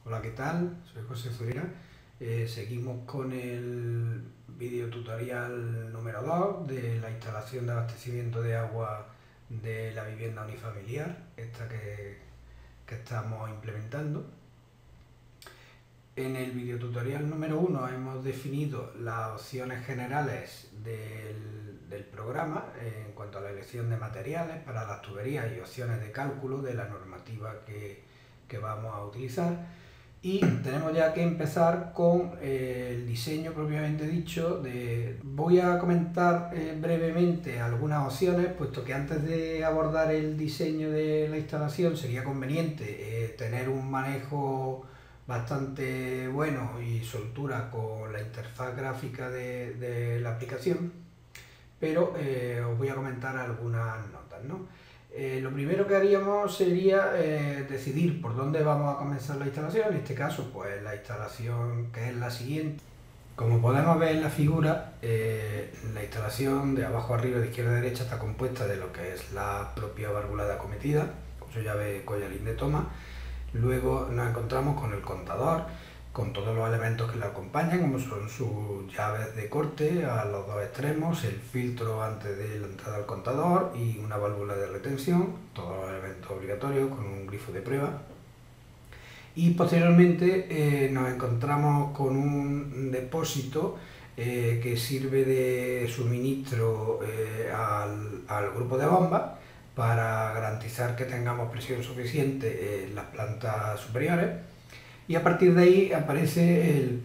Hola, ¿qué tal? Soy José Zurera. Seguimos con el video tutorial número 2 de la instalación de abastecimiento de agua de la vivienda unifamiliar, esta que estamos implementando. En el video tutorial número 1 hemos definido las opciones generales del programa en cuanto a la elección de materiales para las tuberías y opciones de cálculo de la normativa que vamos a utilizar. Y tenemos ya que empezar con el diseño propiamente dicho. Voy a comentar brevemente algunas opciones, puesto que antes de abordar el diseño de la instalación sería conveniente tener un manejo bastante bueno y soltura con la interfaz gráfica de la aplicación, pero os voy a comentar algunas notas, ¿no? Lo primero que haríamos sería decidir por dónde vamos a comenzar la instalación. En este caso, pues la instalación, que es la siguiente. Como podemos ver en la figura, la instalación de abajo arriba, de izquierda a derecha, está compuesta de lo que es la propia válvula de acometida, con su llave collarín de toma. Luego nos encontramos con el contador, con todos los elementos que le acompañan, como son sus llaves de corte a los dos extremos, el filtro antes de la entrada al contador y una válvula de retención, todos los elementos obligatorios con un grifo de prueba. Y posteriormente nos encontramos con un depósito que sirve de suministro al grupo de bombas para garantizar que tengamos presión suficiente en las plantas superiores. Y a partir de ahí aparece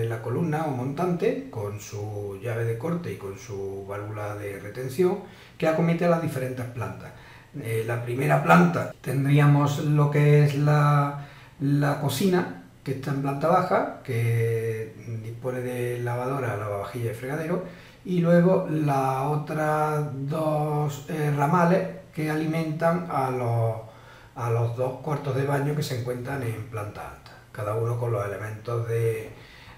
la columna o montante con su llave de corte y con su válvula de retención que acomete a las diferentes plantas. La primera planta tendríamos lo que es la cocina, que está en planta baja, que dispone de lavadora, lavavajilla y fregadero, y luego las otras dos ramales que alimentan a los dos cuartos de baño que se encuentran en planta alta, cada uno con los elementos de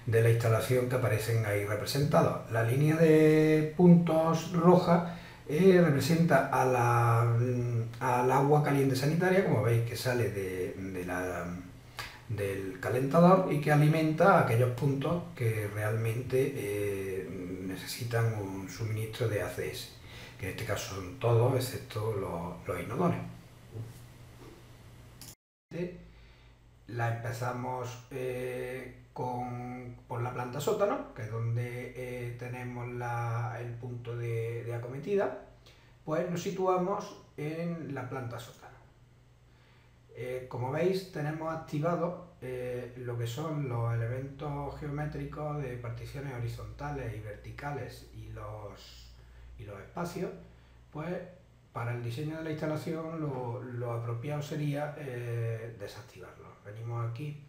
la instalación que aparecen ahí representados. La línea de puntos roja representa al agua caliente sanitaria, como veis, que sale del calentador y que alimenta a aquellos puntos que realmente necesitan un suministro de ACS, que en este caso son todos excepto los inodores. La empezamos por la planta sótano, que es donde tenemos el punto de acometida. Pues nos situamos en la planta sótano. Como veis, tenemos activado lo que son los elementos geométricos de particiones horizontales y verticales y los espacios. Pues para el diseño de la instalación lo apropiado sería desactivarlos. Venimos aquí,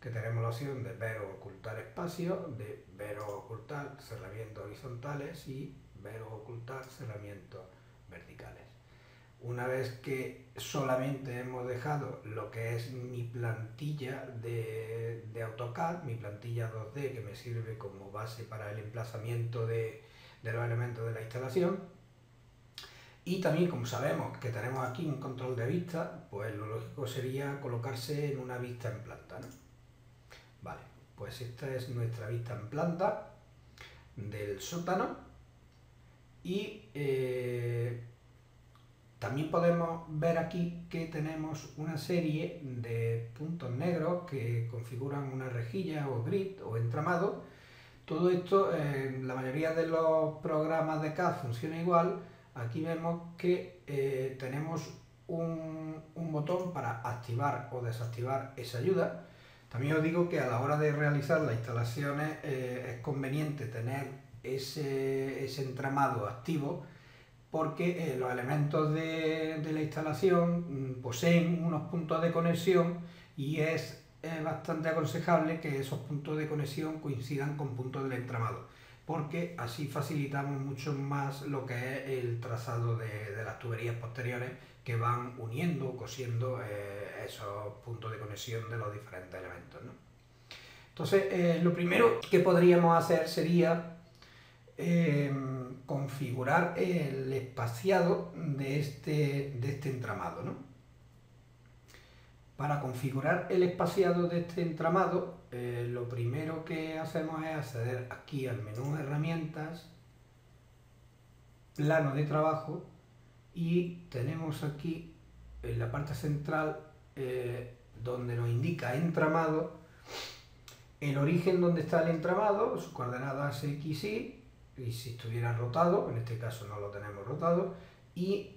que tenemos la opción de ver o ocultar espacios, de ver o ocultar cerramientos horizontales y ver o ocultar cerramientos verticales. Una vez que solamente hemos dejado lo que es mi plantilla de AutoCAD, mi plantilla 2D que me sirve como base para el emplazamiento de los elementos de la instalación, y también, como sabemos que tenemos aquí un control de vista, pues lo lógico sería colocarse en una vista en planta, ¿no? Vale, pues esta es nuestra vista en planta del sótano. Y también podemos ver aquí que tenemos una serie de puntos negros que configuran una rejilla o grid o entramado. Todo esto, en la mayoría de los programas de CAD funciona igual. Aquí vemos que tenemos un botón para activar o desactivar esa ayuda. También os digo que a la hora de realizar las instalaciones es conveniente tener ese entramado activo, porque los elementos de la instalación poseen unos puntos de conexión y es bastante aconsejable que esos puntos de conexión coincidan con puntos del entramado, porque así facilitamos mucho más lo que es el trazado de las tuberías posteriores que van uniendo o cosiendo esos puntos de conexión de los diferentes elementos, ¿no? Entonces, lo primero que podríamos hacer sería configurar el espaciado de este entramado, ¿no? Para configurar el espaciado de este entramado, lo primero que hacemos es acceder aquí al menú Herramientas, Plano de trabajo, y tenemos aquí en la parte central donde nos indica entramado, el origen donde está el entramado, sus coordenadas X, y si estuviera rotado, en este caso no lo tenemos rotado, y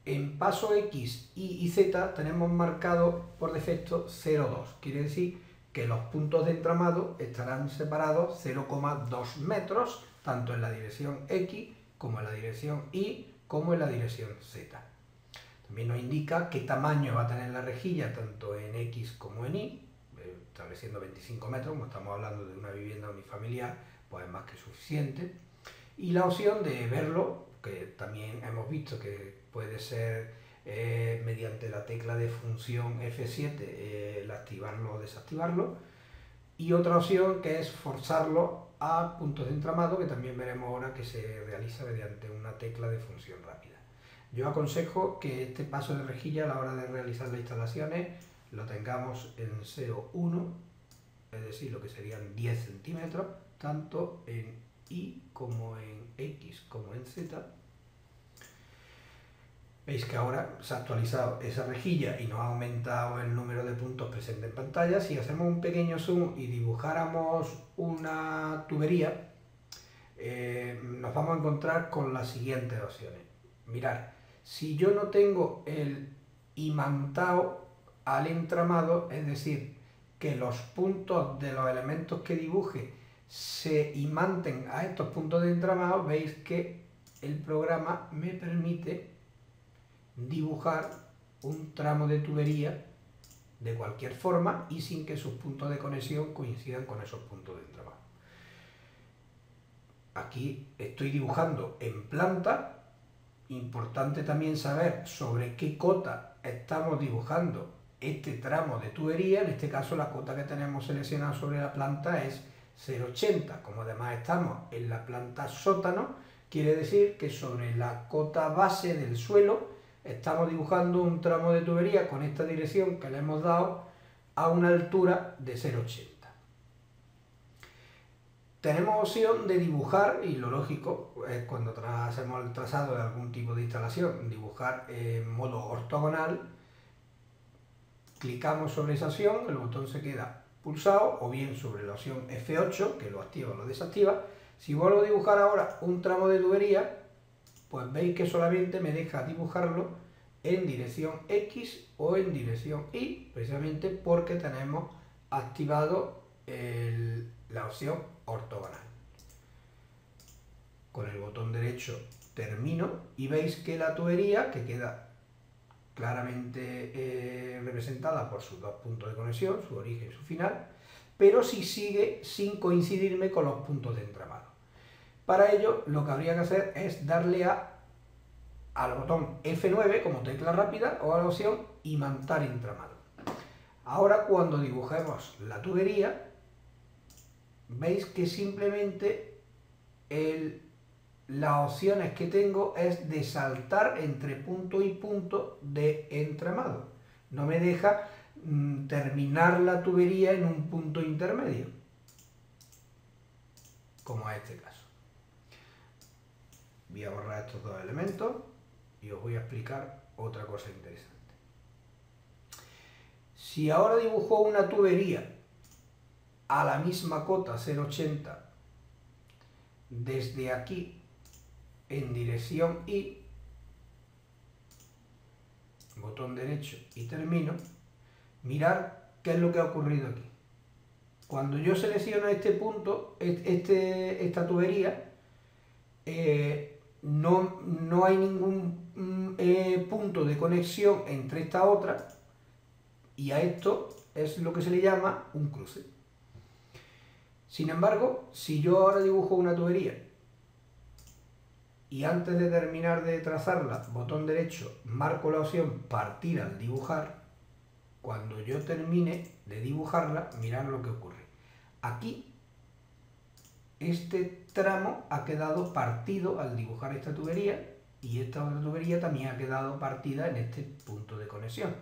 en paso X, Y y Z tenemos marcado por defecto 0,2, quiere decir que los puntos de entramado estarán separados 0,2 metros, tanto en la dirección X, como en la dirección Y, como en la dirección Z. También nos indica qué tamaño va a tener la rejilla, tanto en X como en Y, estableciendo 25 metros, como estamos hablando de una vivienda unifamiliar, pues es más que suficiente. Y la opción de verlo, que también hemos visto que puede ser mediante la tecla de función F7, el activarlo o desactivarlo. Y otra opción que es forzarlo a puntos de entramado, que también veremos ahora que se realiza mediante una tecla de función rápida. Yo aconsejo que este paso de rejilla a la hora de realizar las instalaciones lo tengamos en 0,1, es decir, lo que serían 10 centímetros, tanto en Y como en X como en Z. Veis que ahora se ha actualizado esa rejilla y nos ha aumentado el número de puntos presentes en pantalla. Si hacemos un pequeño zoom y dibujáramos una tubería, nos vamos a encontrar con las siguientes opciones. Mirad, si yo no tengo el imantado al entramado, es decir, que los puntos de los elementos que dibuje se imanten a estos puntos de entramado, veis que el programa me permite dibujar un tramo de tubería de cualquier forma y sin que sus puntos de conexión coincidan con esos puntos de entramado. Aquí estoy dibujando en planta. Importante también saber sobre qué cota estamos dibujando este tramo de tubería. En este caso la cota que tenemos seleccionada sobre la planta es 0,80. Como además estamos en la planta sótano, quiere decir que sobre la cota base del suelo estamos dibujando un tramo de tubería con esta dirección que le hemos dado a una altura de 0,80. Tenemos opción de dibujar, y lo lógico es cuando hacemos el trazado de algún tipo de instalación, dibujar en modo ortogonal. Clicamos sobre esa opción, el botón se queda pulsado, o bien sobre la opción F8, que lo activa o lo desactiva. Si vuelvo a dibujar ahora un tramo de tubería, pues veis que solamente me deja dibujarlo en dirección X o en dirección Y, precisamente porque tenemos activado la opción ortogonal. Con el botón derecho termino y veis que la tubería, que queda claramente representada por sus dos puntos de conexión, su origen y su final, pero sí sigue sin coincidirme con los puntos de entramado. Para ello lo que habría que hacer es darle al botón F9 como tecla rápida o a la opción imantar entramado. Ahora cuando dibujemos la tubería, veis que simplemente las opciones que tengo es de saltar entre punto y punto de entramado. No me deja terminar la tubería en un punto intermedio, como es este caso. Voy a borrar estos dos elementos y os voy a explicar otra cosa interesante. Si ahora dibujo una tubería a la misma cota 0,80 desde aquí en dirección Y, botón derecho y termino, mirar qué es lo que ha ocurrido aquí. Cuando yo selecciono este punto, esta tubería, no hay ningún punto de conexión entre esta otra, y a esto es lo que se le llama un cruce. Sin embargo, si yo ahora dibujo una tubería y antes de terminar de trazarla, botón derecho, marco la opción partir al dibujar, cuando yo termine de dibujarla, mirad lo que ocurre. Aquí, este tramo ha quedado partido al dibujar esta tubería y esta otra tubería también ha quedado partida en este punto de conexión.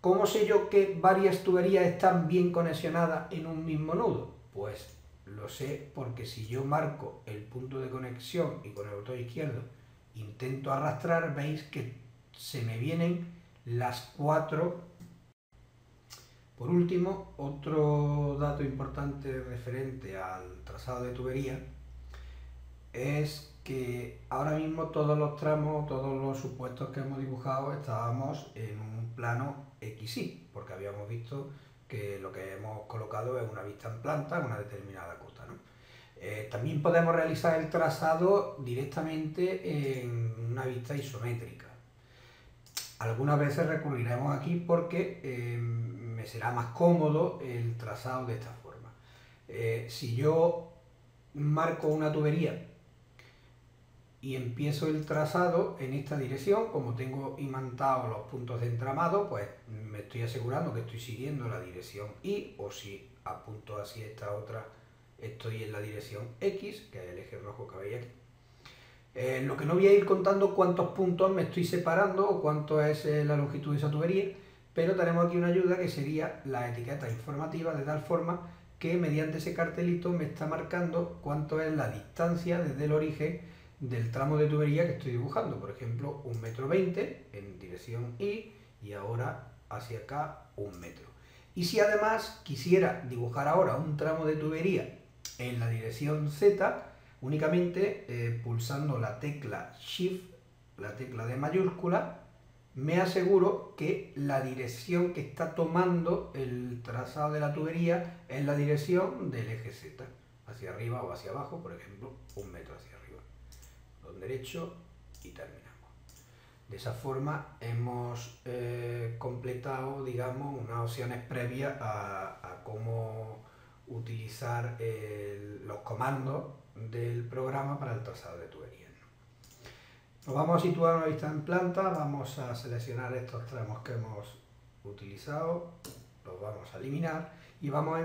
¿Cómo sé yo que varias tuberías están bien conexionadas en un mismo nudo? Pues lo sé porque si yo marco el punto de conexión y con el botón izquierdo intento arrastrar, veis que se me vienen las 4. Por último, otro dato importante referente al trazado de tubería es que ahora mismo todos los tramos, todos los supuestos que hemos dibujado estábamos en un plano XY, porque habíamos visto que lo que hemos colocado es una vista en planta en una determinada cota, ¿no? También podemos realizar el trazado directamente en una vista isométrica. Algunas veces recurriremos aquí porque me será más cómodo el trazado de esta forma. Si yo marco una tubería y empiezo el trazado en esta dirección, como tengo imantados los puntos de entramado, pues me estoy asegurando que estoy siguiendo la dirección Y, o si apunto hacia esta otra, estoy en la dirección X, que es el eje rojo que veis aquí. Lo que no voy a ir contando cuántos puntos me estoy separando o cuánto es la longitud de esa tubería, pero tenemos aquí una ayuda que sería la etiqueta informativa, de tal forma que mediante ese cartelito me está marcando cuánto es la distancia desde el origen del tramo de tubería que estoy dibujando. Por ejemplo, 1,20 m en dirección Y y ahora hacia acá 1 metro. Y si además quisiera dibujar ahora un tramo de tubería en la dirección Z, únicamente pulsando la tecla Shift, la tecla de mayúscula, me aseguro que la dirección que está tomando el trazado de la tubería es la dirección del eje Z, hacia arriba o hacia abajo, por ejemplo, 1 metro hacia arriba. Botón derecho y terminamos. De esa forma hemos completado, digamos, unas opciones previas a cómo utilizar los comandos del programa para el trazado de tuberías. Nos vamos a situar una vista en planta, vamos a seleccionar estos tramos que hemos utilizado, los vamos a eliminar y vamos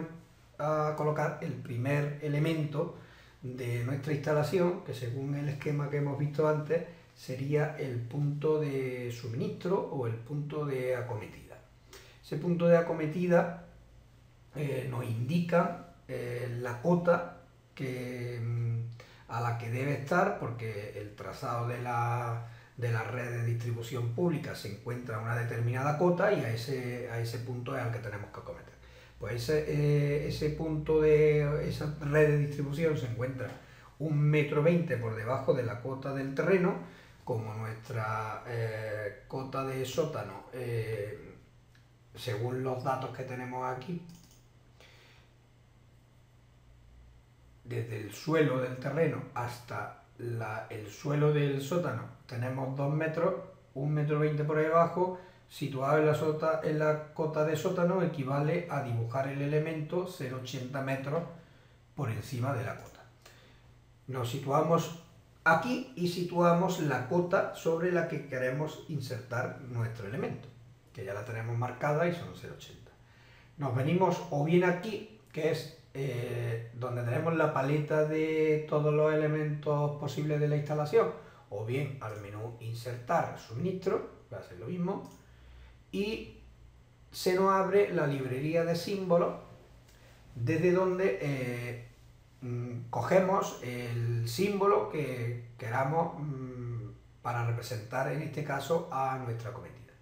a colocar el primer elemento de nuestra instalación, que según el esquema que hemos visto antes sería el punto de suministro o el punto de acometida. Ese punto de acometida nos indica la cota a la que debe estar, porque el trazado de la red de distribución pública se encuentra a una determinada cota y a ese punto es al que tenemos que acometer. Pues ese punto de esa red de distribución se encuentra 1,20 m por debajo de la cota del terreno. Como nuestra cota de sótano, según los datos que tenemos aquí, desde el suelo del terreno hasta el suelo del sótano tenemos 2 metros, 1,20 m por ahí abajo, situado en la cota de sótano equivale a dibujar el elemento 0,80 metros por encima de la cota. Nos situamos aquí y situamos la cota sobre la que queremos insertar nuestro elemento, que ya la tenemos marcada y son 0,80. Nos venimos o bien aquí, que es donde tenemos la paleta de todos los elementos posibles de la instalación, o bien al menú insertar suministro, va a ser lo mismo, y se nos abre la librería de símbolos, desde donde cogemos el símbolo que queramos para representar en este caso a nuestra acometida.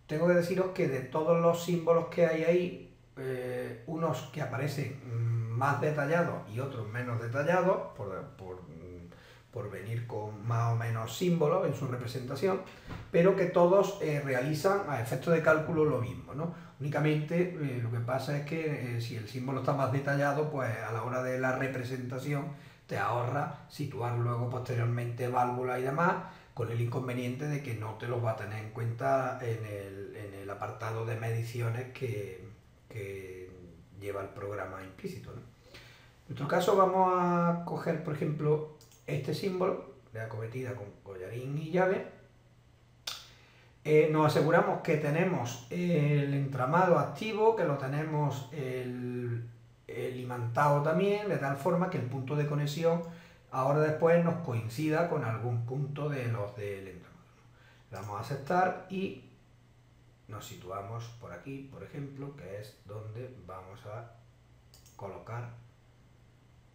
Tengo que deciros que de todos los símbolos que hay ahí, unos que aparecen más detallados y otros menos detallados, por venir con más o menos símbolos en su representación, pero que todos realizan a efectos de cálculo lo mismo, ¿no? Únicamente lo que pasa es que si el símbolo está más detallado, pues a la hora de la representación te ahorra situar luego posteriormente válvulas y demás, con el inconveniente de que no te los va a tener en cuenta en el apartado de mediciones que lleva el programa implícito, ¿no? En nuestro caso vamos a coger, por ejemplo, este símbolo de acometida con collarín y llave. Nos aseguramos que tenemos el entramado activo, que lo tenemos el imantado también, de tal forma que el punto de conexión ahora después nos coincida con algún punto de los del entramado. Le damos a aceptar y nos situamos por aquí, por ejemplo, que es donde vamos a colocar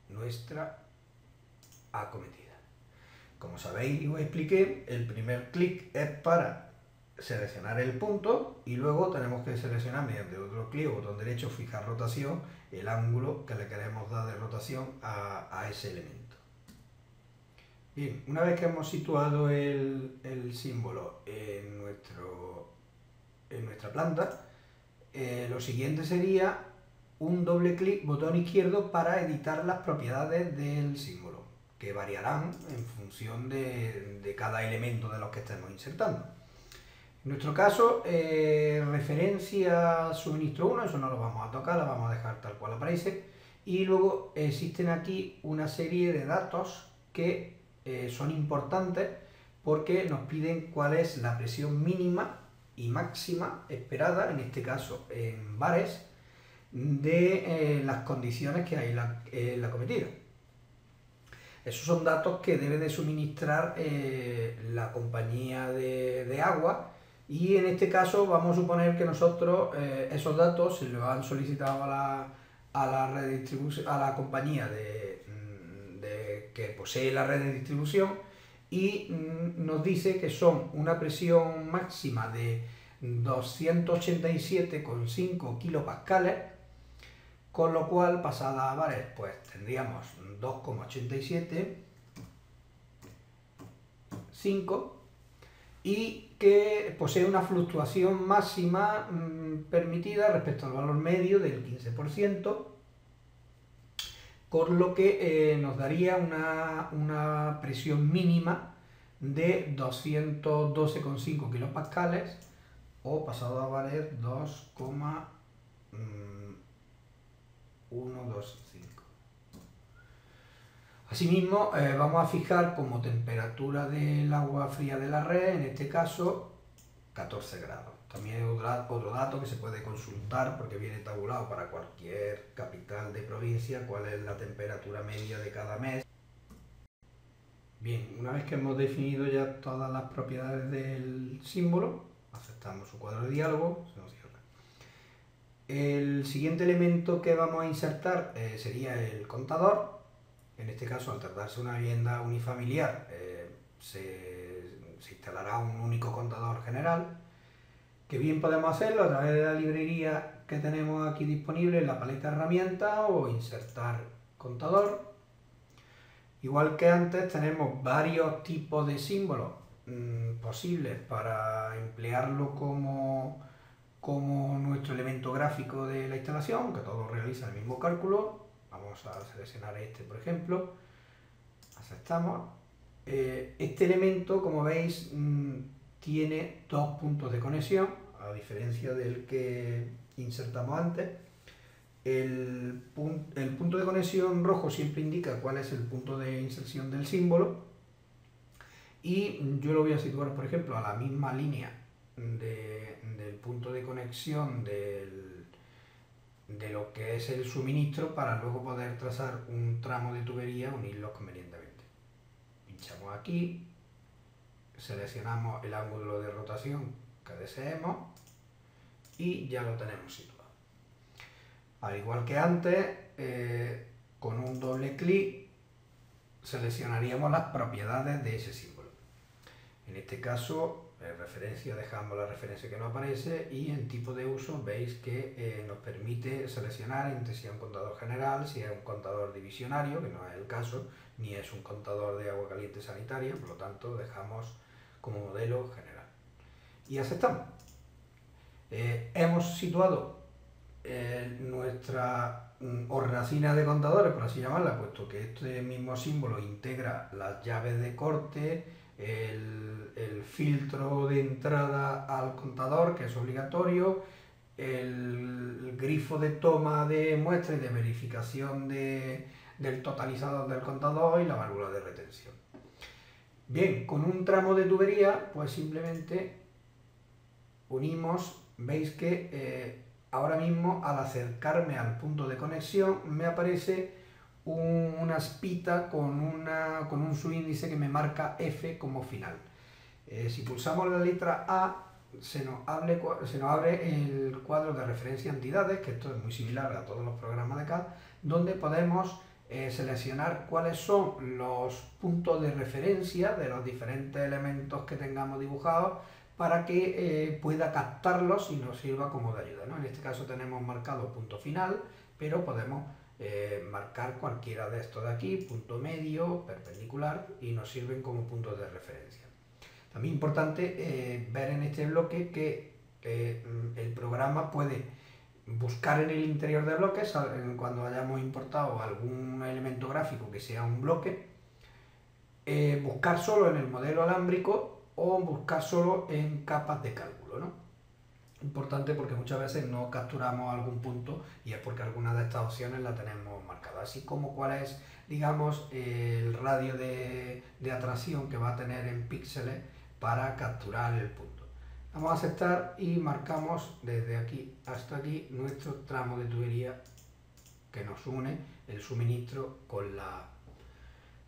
nuestra acometida. Como sabéis y os expliqué, el primer clic es para seleccionar el punto y luego tenemos que seleccionar mediante otro clic o botón derecho, fijar rotación, el ángulo que le queremos dar de rotación a ese elemento. Bien, una vez que hemos situado el símbolo en nuestra planta, lo siguiente sería un doble clic, botón izquierdo, para editar las propiedades del símbolo, que variarán en función de cada elemento de los que estemos insertando. En nuestro caso, referencia suministro 1, eso no lo vamos a tocar, la vamos a dejar tal cual aparece. Y luego existen aquí una serie de datos que son importantes porque nos piden cuál es la presión mínima y máxima esperada, en este caso en bares, de las condiciones que hay en la acometida. Esos son datos que debe de suministrar la compañía de agua, y en este caso vamos a suponer que nosotros esos datos se los han solicitado a la compañía que posee la red de distribución, y nos dice que son una presión máxima de 287,5 kilopascales, con lo cual pasada a bares pues tendríamos 2,87,5, y que posee una fluctuación máxima permitida respecto al valor medio del 15%, con lo que nos daría una presión mínima de 212,5 kilopascales, o pasado a valer 2,125. Asimismo, vamos a fijar como temperatura del agua fría de la red, en este caso, 14 grados. También hay otro dato que se puede consultar porque viene tabulado para cualquier capital de provincia, cuál es la temperatura media de cada mes. Bien, una vez que hemos definido ya todas las propiedades del símbolo, aceptamos su cuadro de diálogo, se nos cierra. El siguiente elemento que vamos a insertar sería el contador. En este caso, al tratarse de una vivienda unifamiliar, se instalará un único contador general, que bien podemos hacerlo a través de la librería que tenemos aquí disponible en la paleta de herramientas, o insertar contador. Igual que antes, tenemos varios tipos de símbolos posibles para emplearlo como nuestro elemento gráfico de la instalación, que todos realizan el mismo cálculo. Vamos a seleccionar este, por ejemplo, aceptamos. Este elemento, como veis, tiene dos puntos de conexión, a diferencia del que insertamos antes. El punto de conexión rojo siempre indica cuál es el punto de inserción del símbolo, y yo lo voy a situar, por ejemplo, a la misma línea del punto de conexión de lo que es el suministro, para luego poder trazar un tramo de tubería, unirlos convenientemente. Pinchamos aquí, seleccionamos el ángulo de rotación que deseemos y ya lo tenemos situado. Al igual que antes, con un doble clic seleccionaríamos las propiedades de ese símbolo. En este caso, referencia, dejamos la referencia que no aparece, y en tipo de uso veis que nos permite seleccionar entre si es un contador general, si es un contador divisionario, que no es el caso, ni es un contador de agua caliente sanitaria, por lo tanto dejamos como modelo general. Y aceptamos. Hemos situado nuestra hornacina de contadores, por así llamarla, puesto que este mismo símbolo integra las llaves de corte, el filtro de entrada al contador, que es obligatorio, el grifo de toma de muestra y de verificación del totalizador del contador, y la válvula de retención. Bien, con un tramo de tubería, pues simplemente unimos. Veis que ahora mismo, al acercarme al punto de conexión, me aparece una espita con un subíndice que me marca F como final. Si pulsamos la letra A, se nos abre el cuadro de referencia a entidades, que esto es muy similar a todos los programas de CAD, donde podemos seleccionar cuáles son los puntos de referencia de los diferentes elementos que tengamos dibujados para que pueda captarlos y nos sirva como de ayuda, ¿no? En este caso tenemos marcado punto final, pero podemos marcar cualquiera de estos de aquí, punto medio, perpendicular, y nos sirven como puntos de referencia. También importante ver en este bloque que el programa puede buscar en el interior de bloques, cuando hayamos importado algún elemento gráfico que sea un bloque, buscar solo en el modelo alámbrico o buscar solo en capas de cálculo, ¿no? Importante porque muchas veces no capturamos algún punto y es porque alguna de estas opciones la tenemos marcada, así como cuál es, digamos, el radio de atracción que va a tener en píxeles para capturar el punto. Vamos a aceptar y marcamos desde aquí hasta aquí nuestro tramo de tubería que nos une el suministro con la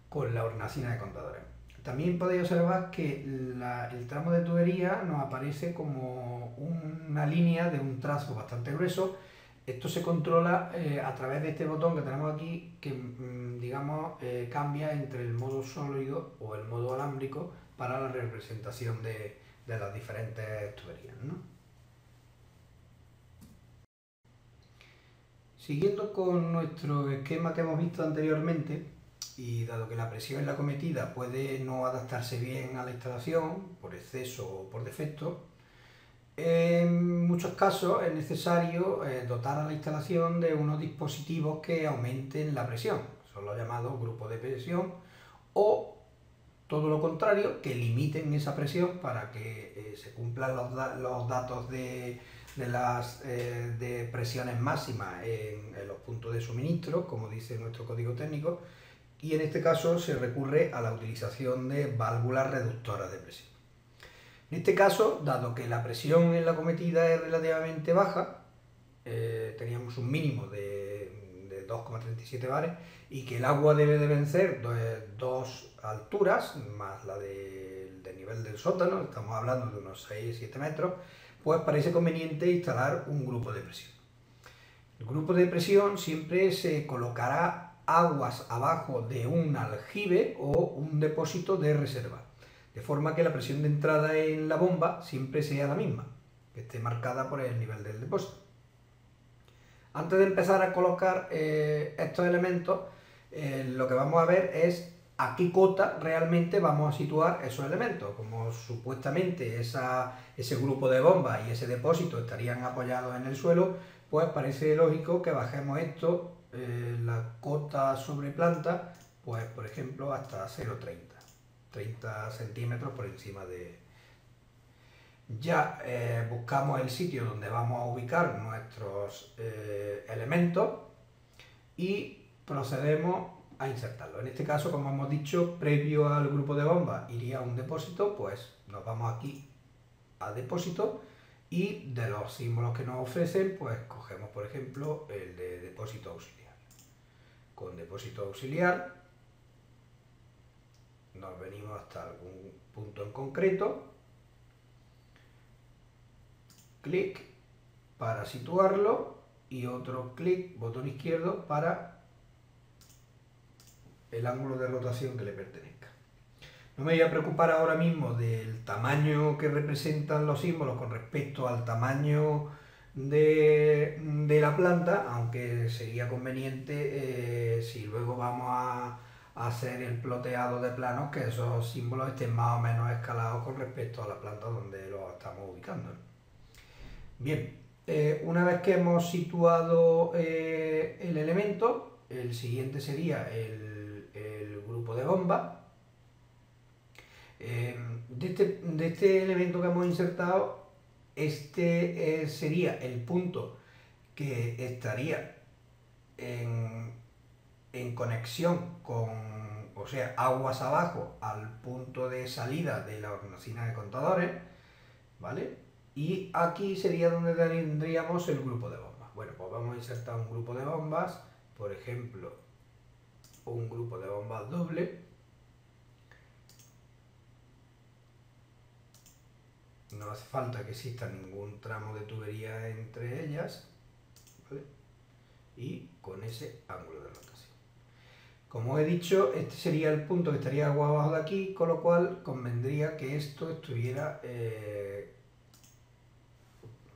hornacina de contadores. También podéis observar que el tramo de tubería nos aparece como una línea de un trazo bastante grueso. Esto se controla a través de este botón que tenemos aquí, que digamos cambia entre el modo sólido o el modo alámbrico para la representación de las diferentes tuberías, ¿no? Siguiendo con nuestro esquema que hemos visto anteriormente, y dado que la presión en la cometida puede no adaptarse bien a la instalación, por exceso o por defecto, en muchos casos es necesario dotar a la instalación de unos dispositivos que aumenten la presión, son los llamados grupos de presión, o todo lo contrario, que limiten esa presión para que se cumplan los datos de presiones máximas en los puntos de suministro, como dice nuestro código técnico, y en este caso se recurre a la utilización de válvulas reductoras de presión. En este caso, dado que la presión en la cometida es relativamente baja, teníamos un mínimo de 2,37 bares y que el agua debe de vencer dos alturas, más la del nivel del sótano, estamos hablando de unos 6-7 metros, pues parece conveniente instalar un grupo de presión. El grupo de presión siempre se colocará aguas abajo de un aljibe o un depósito de reserva, de forma que la presión de entrada en la bomba siempre sea la misma, que esté marcada por el nivel del depósito. Antes de empezar a colocar estos elementos, lo que vamos a ver es a qué cota realmente vamos a situar esos elementos. Como supuestamente ese grupo de bombas y ese depósito estarían apoyados en el suelo, pues parece lógico que bajemos esto, la cota sobre planta, pues por ejemplo hasta 0,30, 30 centímetros por encima de... Ya buscamos el sitio donde vamos a ubicar nuestros elementos y procedemos a insertarlo. En este caso, como hemos dicho, previo al grupo de bombas iría a un depósito, pues nos vamos aquí a depósito y de los símbolos que nos ofrecen, pues cogemos por ejemplo el de depósito auxiliar. Con depósito auxiliar nos venimos hasta algún punto en concreto, clic para situarlo y otro clic, botón izquierdo, para el ángulo de rotación que le pertenezca. No me voy a preocupar ahora mismo del tamaño que representan los símbolos con respecto al tamaño de la planta, aunque sería conveniente si luego vamos a hacer el ploteado de planos, que esos símbolos estén más o menos escalados con respecto a la planta donde los estamos ubicando. Bien, una vez que hemos situado el elemento, el siguiente sería el grupo de bomba. De este elemento que hemos insertado, este sería el punto que estaría en conexión con, o sea, aguas abajo al punto de salida de la hornacina de contadores, ¿vale? Y aquí sería donde tendríamos el grupo de bombas. Bueno, pues vamos a insertar un grupo de bombas, por ejemplo, un grupo de bombas doble. no hace falta que exista ningún tramo de tubería entre ellas, ¿vale? Y con ese ángulo de rotación. Como he dicho, este sería el punto que estaría algo abajo de aquí, con lo cual convendría que esto estuviera...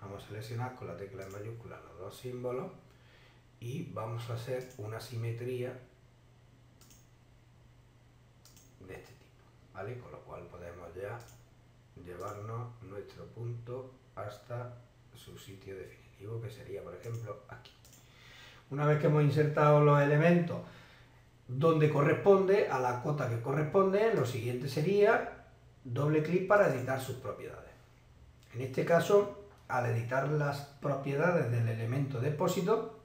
vamos a seleccionar con la tecla en mayúscula los dos símbolos y vamos a hacer una simetría de este tipo, ¿vale? Con lo cual podemos ya llevarnos nuestro punto hasta su sitio definitivo, que sería, por ejemplo, aquí. Una vez que hemos insertado los elementos donde corresponde, a la cota que corresponde, lo siguiente sería doble clic para editar sus propiedades. En este caso, al editar las propiedades del elemento depósito,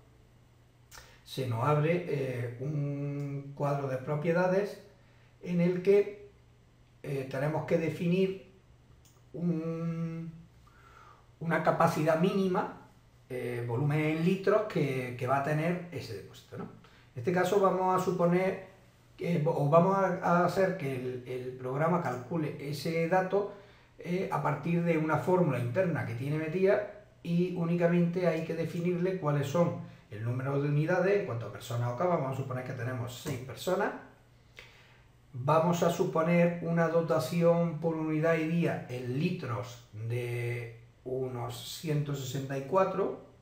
se nos abre un cuadro de propiedades en el que tenemos que definir una capacidad mínima, volumen en litros, que va a tener ese depósito, ¿no? En este caso vamos a suponer, o vamos a hacer que el programa calcule ese dato a partir de una fórmula interna que tiene metida, y únicamente hay que definirle cuáles son el número de unidades en cuanto a personas o cabas. Vamos a suponer que tenemos 6 personas. Vamos a suponer una dotación por unidad y día en litros de unos 164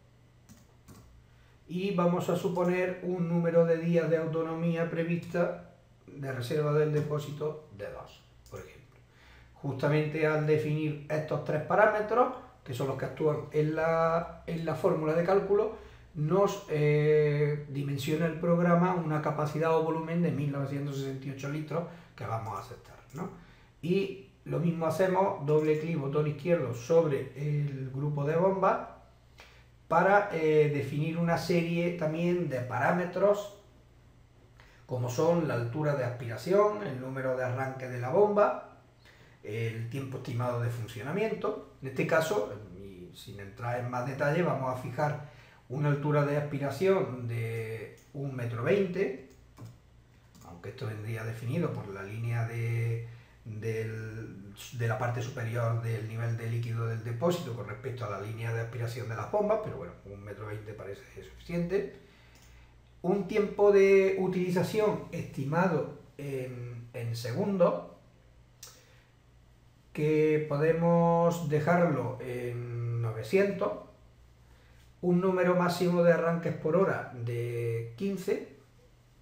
y vamos a suponer un número de días de autonomía prevista de reserva del depósito de 2, por ejemplo. Justamente al definir estos 3 parámetros, que son los que actúan en la fórmula de cálculo, nos dimensiona el programa una capacidad o volumen de 1968 litros que vamos a aceptar, ¿no? Y lo mismo hacemos, doble clic, botón izquierdo sobre el grupo de bombas para definir una serie también de parámetros, como son la altura de aspiración, el número de arranque de la bomba, el tiempo estimado de funcionamiento. En este caso, y sin entrar en más detalle, vamos a fijar una altura de aspiración de 1,20 m, aunque esto vendría definido por la línea de la parte superior del nivel de líquido del depósito con respecto a la línea de aspiración de las bombas, pero bueno, 1,20 m parece suficiente. Un tiempo de utilización estimado en segundos, que podemos dejarlo en 900, un número máximo de arranques por hora de 15,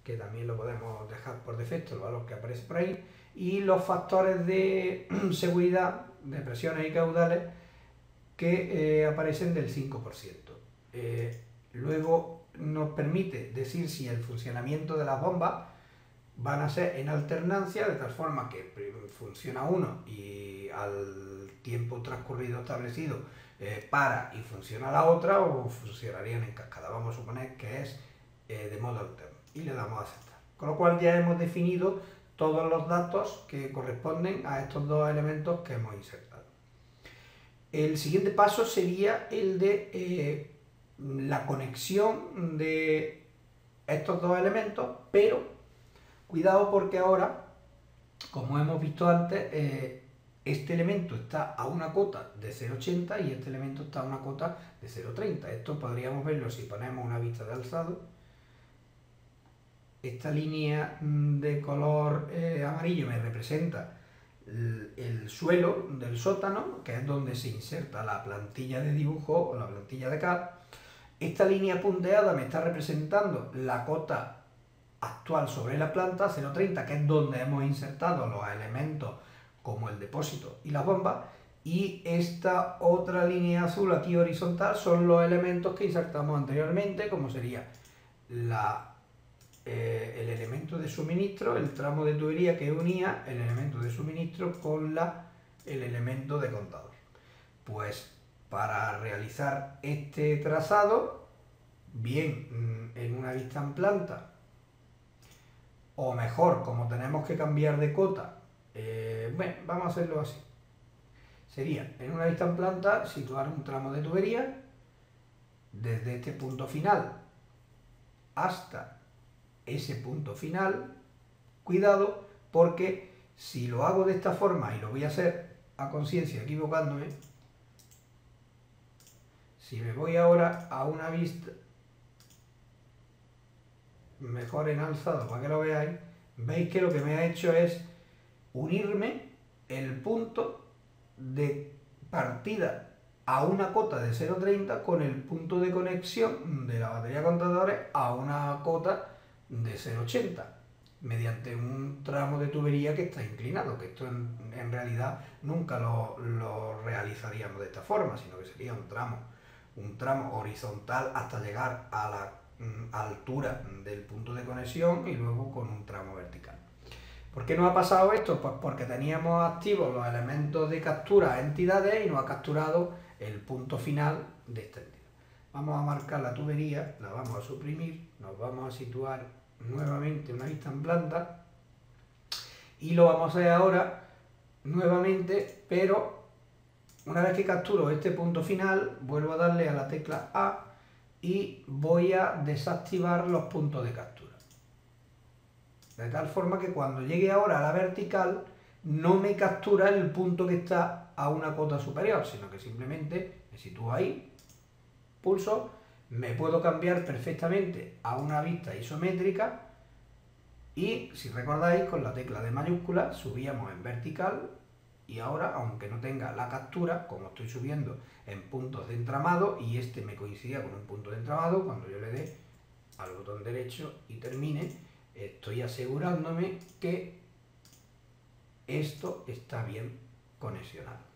que también lo podemos dejar por defecto, el valor que aparece por ahí, y los factores de seguridad de presiones y caudales que aparecen del 5%. Luego nos permite decir si el funcionamiento de las bombas van a ser en alternancia, de tal forma que funciona uno y al tiempo transcurrido establecido para y funciona la otra, o funcionarían en cascada. Vamos a suponer que es de modo alterno y le damos a aceptar. Con lo cual ya hemos definido todos los datos que corresponden a estos dos elementos que hemos insertado. El siguiente paso sería el de la conexión de estos dos elementos, pero cuidado, porque ahora, como hemos visto antes, este elemento está a una cota de 0,80 y este elemento está a una cota de 0,30. Esto podríamos verlo si ponemos una vista de alzado. Esta línea de color amarillo me representa el suelo del sótano, que es donde se inserta la plantilla de dibujo o la plantilla de CAD. Esta línea punteada me está representando la cota actual sobre la planta, 0,30, que es donde hemos insertado los elementos como el depósito y las bombas, y esta otra línea azul aquí horizontal son los elementos que insertamos anteriormente, como sería el elemento de suministro, el tramo de tubería que unía el elemento de suministro con el elemento de contador. Pues para realizar este trazado, bien en una vista en planta, o mejor, como tenemos que cambiar de cota, bueno, vamos a hacerlo así. Sería, en una vista en planta, situar un tramo de tubería desde este punto final hasta ese punto final. Cuidado, porque si lo hago de esta forma, y lo voy a hacer a conciencia equivocándome, si me voy ahora a una vista mejor en alzado para que lo veáis, veis que lo que me ha hecho es unirme el punto de partida a una cota de 0,30 con el punto de conexión de la batería de contadores a una cota de 0,80 mediante un tramo de tubería que está inclinado, que esto en realidad nunca lo realizaríamos de esta forma, sino que sería un tramo horizontal hasta llegar a la altura del punto de conexión y luego con un tramo vertical. ¿Por qué nos ha pasado esto? Pues porque teníamos activos los elementos de captura a entidades y nos ha capturado el punto final de esta entidad. Vamos a marcar la tubería, la vamos a suprimir, nos vamos a situar nuevamente una vista en planta y lo vamos a hacer ahora nuevamente, pero una vez que capturo este punto final, vuelvo a darle a la tecla A y voy a desactivar los puntos de captura. De tal forma que cuando llegue ahora a la vertical, no me captura el punto que está a una cota superior, sino que simplemente me sitúo ahí, pulso, me puedo cambiar perfectamente a una vista isométrica y, si recordáis, con la tecla de mayúscula subíamos en vertical y ahora, aunque no tenga la captura, como estoy subiendo en puntos de entramado y este me coincidía con un punto de entramado, cuando yo le dé al botón derecho y termine, estoy asegurándome que esto está bien conexionado.